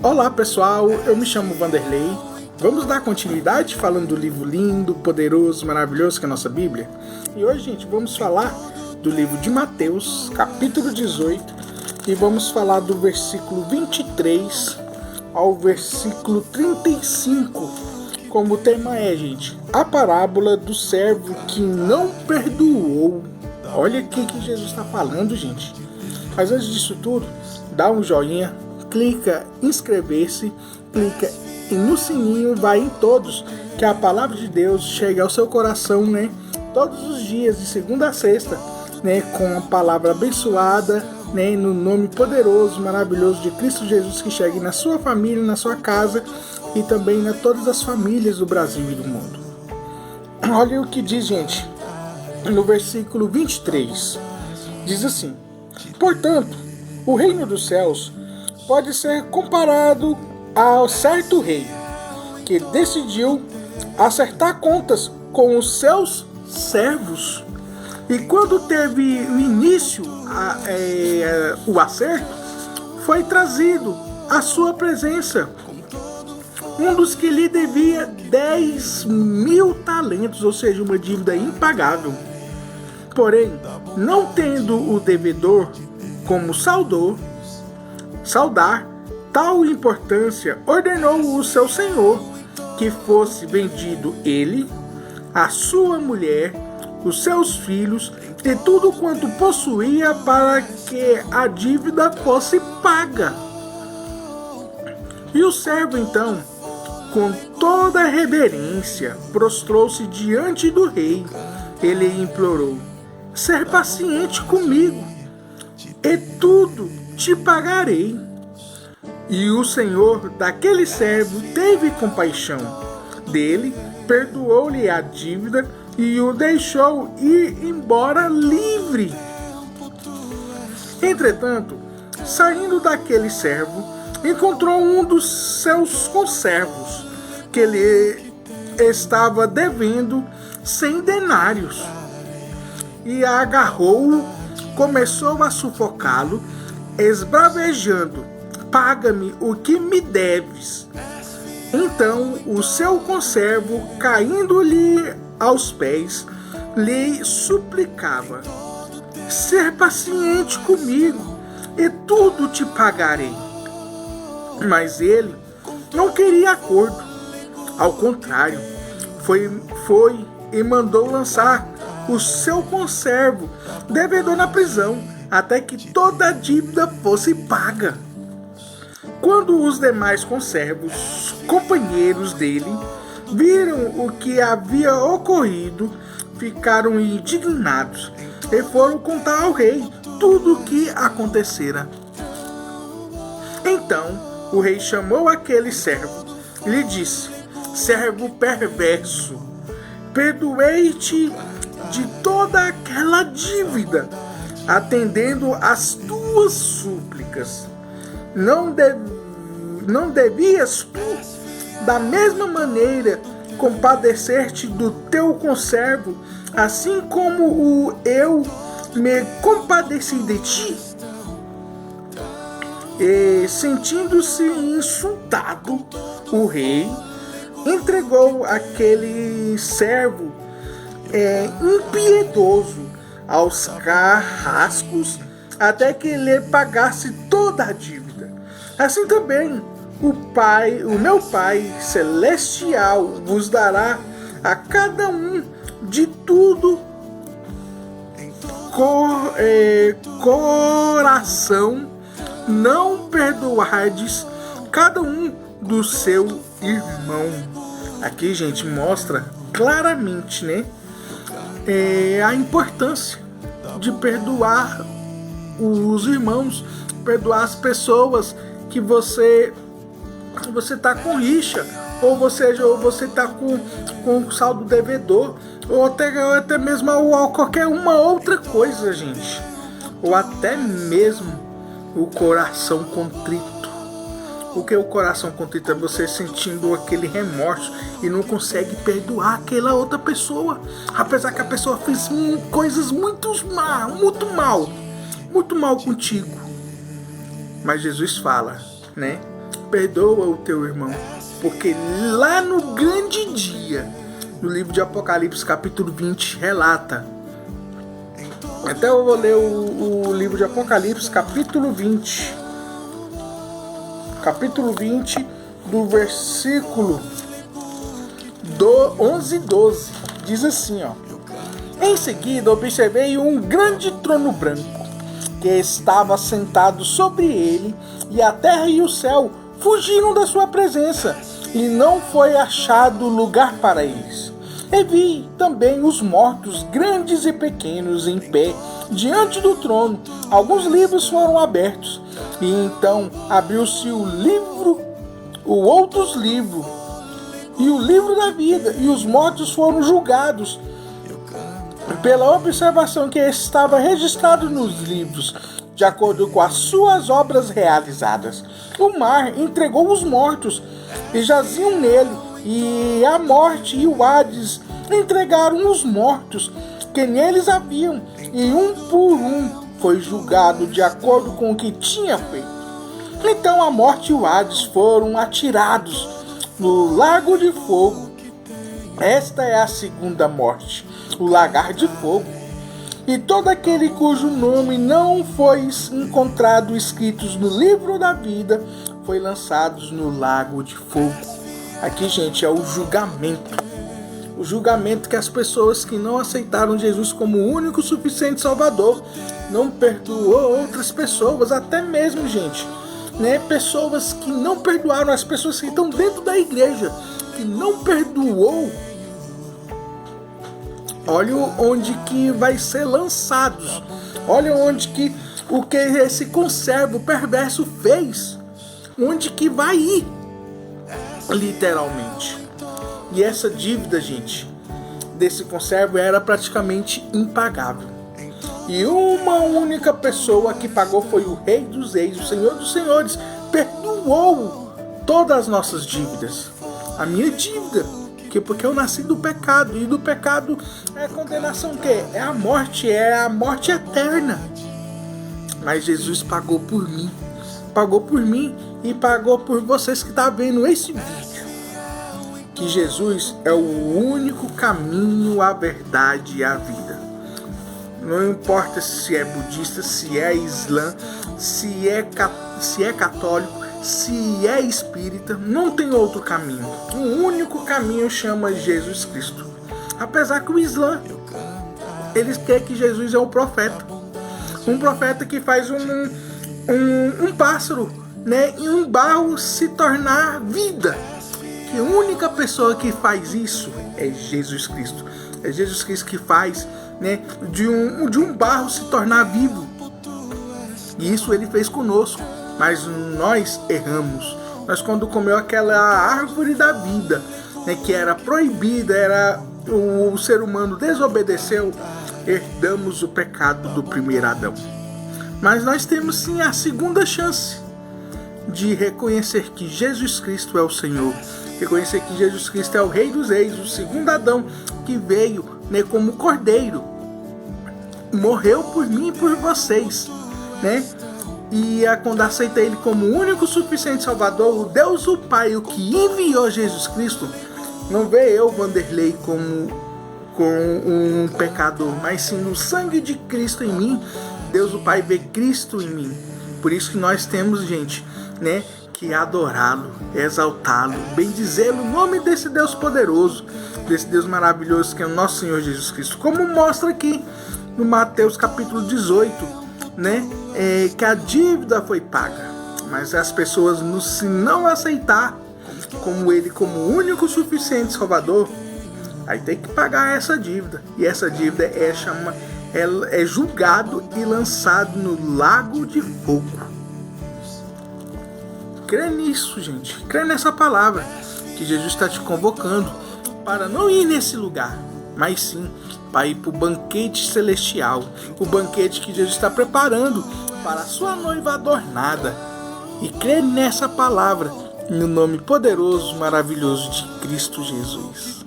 Olá pessoal, eu me chamo Vanderlei. Vamos dar continuidade falando do livro lindo, poderoso, maravilhoso que é a nossa Bíblia? E hoje, gente, vamos falar do livro de Mateus, capítulo 18, e vamos falar do versículo 23 ao versículo 35. Como o tema é, gente, a parábola do servo que não perdoou. Olha o que Jesus está falando, gente. Mas antes disso tudo, dá um joinha, clica em inscrever-se, clica no sininho, vai em todos, que a palavra de Deus chegue ao seu coração, né? Todos os dias, de segunda a sexta, né? Com a palavra abençoada, né? No nome poderoso, maravilhoso de Cristo Jesus, que chegue na sua família, na sua casa e também na todas as famílias do Brasil e do mundo. Olha o que diz, gente, no versículo 23. Diz assim: portanto, o reino dos céus pode ser comparado a certo rei que decidiu acertar contas com os seus servos. E quando teve o início, o acerto, foi trazido à sua presença um dos que lhe devia 10.000 talentos, ou seja, uma dívida impagável. Porém, não tendo o devedor como saudar tal importância, ordenou o seu senhor que fosse vendido ele, a sua mulher, os seus filhos e tudo quanto possuía, para que a dívida fosse paga. E o servo então, com toda reverência, prostrou-se diante do rei. Ele implorou: ser paciente comigo, e tudo te pagarei. E o senhor daquele servo teve compaixão dele, perdoou-lhe a dívida e o deixou ir embora livre. Entretanto, saindo daquele servo, encontrou um dos seus conservos, que lhe estava devendo 100 denários, e agarrou-o, começou a sufocá-lo, esbravejando: paga-me o que me deves. Então o seu conservo, caindo-lhe aos pés, lhe suplicava: ser paciente comigo, e tudo te pagarei. Mas ele não queria acordo. Ao contrário, foi e mandou lançar o seu conservo devedor na prisão, até que toda a dívida fosse paga. Quando os demais conservos, companheiros dele, viram o que havia ocorrido, ficaram indignados e foram contar ao rei tudo o que acontecera. Então o rei chamou aquele servo e lhe disse: servo perverso, perdoei-te de toda aquela dívida, atendendo às tuas súplicas. Não devias tu, da mesma maneira, compadecer-te do teu conservo, assim como eu me compadeci de ti? E, sentindo-se insultado, o rei entregou aquele servo impiedoso aos carrascos, até que lhe pagasse toda a dívida. Assim também o meu Pai Celestial vos dará a cada um de tudo coração não perdoardes cada um do seu irmão. Aqui, gente, mostra claramente, né, a importância de perdoar os irmãos, perdoar as pessoas que você tá com rixa, ou você tá com saldo devedor, ou até mesmo qualquer uma outra coisa, gente, ou até mesmo o coração contrito. O que é o coração contrito? É você sentindo aquele remorso e não consegue perdoar aquela outra pessoa, apesar que a pessoa fez coisas muito mal contigo. Mas Jesus fala, né? perdoa o teu irmão, porque lá no grande dia, no livro de Apocalipse, capítulo 20, relata. Até eu vou ler o livro de Apocalipse, capítulo 20. Capítulo 20, do versículo 11 e 12. Diz assim, ó. Em seguida, observei um grande trono branco, que estava sentado sobre ele, e a terra e o céu fugiram da sua presença, e não foi achado lugar para eles. E vi também os mortos, grandes e pequenos, em pé, diante do trono. Alguns livros foram abertos, e então abriu-se o outro livro, e o livro da vida, e os mortos foram julgados pela observação que estava registrado nos livros, de acordo com as suas obras realizadas. O mar entregou os mortos, e jaziam nele, e a morte e o Hades entregaram os mortos que neles haviam, e um por um foi julgado de acordo com o que tinha feito. Então a morte e o Hades foram atirados no lago de fogo. Esta é a segunda morte, o lagar de fogo. E todo aquele cujo nome não foi encontrado escritos no livro da vida foi lançado no lago de fogo. Aqui, gente, é o julgamento. O julgamento que as pessoas que não aceitaram Jesus como o único suficiente Salvador, não perdoou outras pessoas, até mesmo, gente, né, pessoas que não perdoaram, as pessoas que estão dentro da igreja, que não perdoou. Olha onde que vai ser lançados. Olha onde que o que esse conservo perverso fez. Onde que vai ir, literalmente. E essa dívida, gente, desse conservo era praticamente impagável. E uma única pessoa que pagou foi o Rei dos Reis, o Senhor dos Senhores. Perdoou todas as nossas dívidas. A minha dívida, porque eu nasci do pecado, e do pecado é a condenação, que é a morte eterna. Mas Jesus pagou por mim e pagou por vocês que estão vendo esse vídeo, que Jesus é o único caminho, a verdade e a vida. Não importa se é budista, se é islã, se é católico, se é espírita, não tem outro caminho. O único caminho chama Jesus Cristo. Apesar que o Islã, eles querem que Jesus é um profeta. Um profeta que faz um pássaro, né, em um barro se tornar vida. Que a única pessoa que faz isso é Jesus Cristo. É Jesus Cristo que faz, né, de um barro se tornar vivo. E isso ele fez conosco. Mas nós erramos. Nós, quando comeu aquela árvore da vida, né, que era proibida, o ser humano desobedeceu, herdamos o pecado do primeiro Adão. Mas nós temos sim a segunda chance de reconhecer que Jesus Cristo é o Senhor, reconhecer que Jesus Cristo é o Rei dos Reis, o segundo Adão, que veio, né, como cordeiro, morreu por mim e por vocês, né? E quando aceita ele como o único suficiente Salvador, o Deus o Pai, o que enviou Jesus Cristo, não vê eu, Vanderlei, como um pecador, mas sim no sangue de Cristo em mim. Deus o Pai vê Cristo em mim. Por isso que nós temos, gente, né, que adorá-lo, exaltá-lo, bendizê-lo, o nome desse Deus poderoso, desse Deus maravilhoso que é o nosso Senhor Jesus Cristo. Como mostra aqui no Mateus capítulo 18, né, que a dívida foi paga, mas as pessoas, se não aceitar como ele como o único suficiente Salvador, aí tem que pagar essa dívida. E essa dívida é julgado e lançado no lago de fogo. Crê nisso, gente. Crê nessa palavra que Jesus está te convocando para não ir nesse lugar, mas sim para ir para o banquete celestial, o banquete que Jesus está preparando para a sua noiva adornada. E crê nessa palavra, no nome poderoso, maravilhoso de Cristo Jesus.